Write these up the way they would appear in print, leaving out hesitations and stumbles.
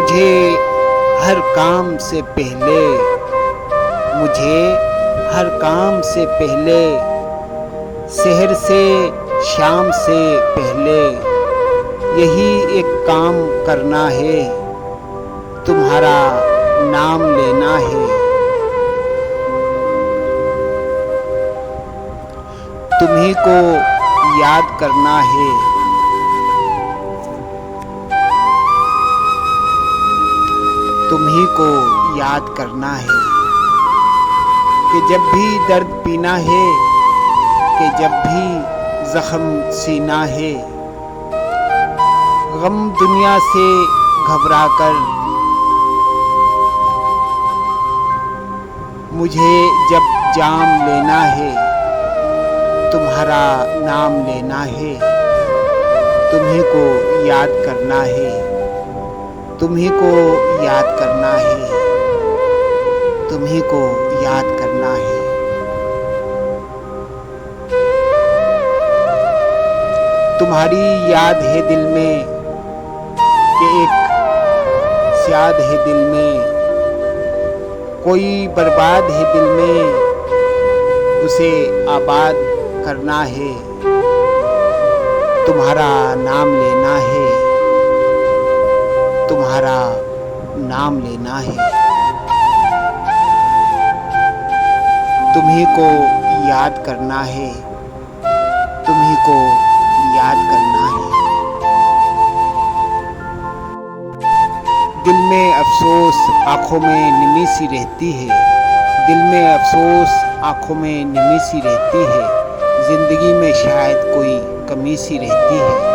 मुझे हर काम से पहले, मुझे हर काम से पहले, शहर से शाम से पहले यही एक काम करना है, तुम्हारा नाम लेना है। तुम्ही को याद करना है, तुम्ही को याद करना है कि जब भी दर्द पीना है, कि जब भी जख्म सीना है, गम दुनिया से घबराकर मुझे जब जाम लेना है, तुम्हारा नाम लेना है। तुम्ही को याद करना है, तुम्ही को याद करना है, तुम्ही को याद करना है। तुम्हारी याद है दिल में कि एक याद है दिल में, कोई बर्बाद है दिल में, उसे आबाद करना है। तुम्हारा नाम लेना है, तुम्हारा नाम लेना है। तुम्ही को याद करना है, तुम्ही को याद करना है। दिल में अफसोस आँखों में निमी सी रहती है, दिल में अफसोस आँखों में निमी सी रहती है, जिंदगी में शायद कोई कमी सी रहती है।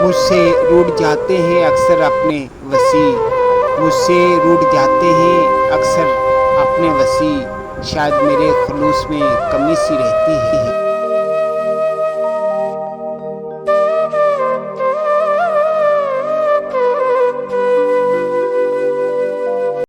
मुझसे रूठ जाते हैं अक्सर अपने वसी, मुझसे रूठ जाते हैं अक्सर अपने वसी, शायद मेरे खुलूस में कमी सी रहती है।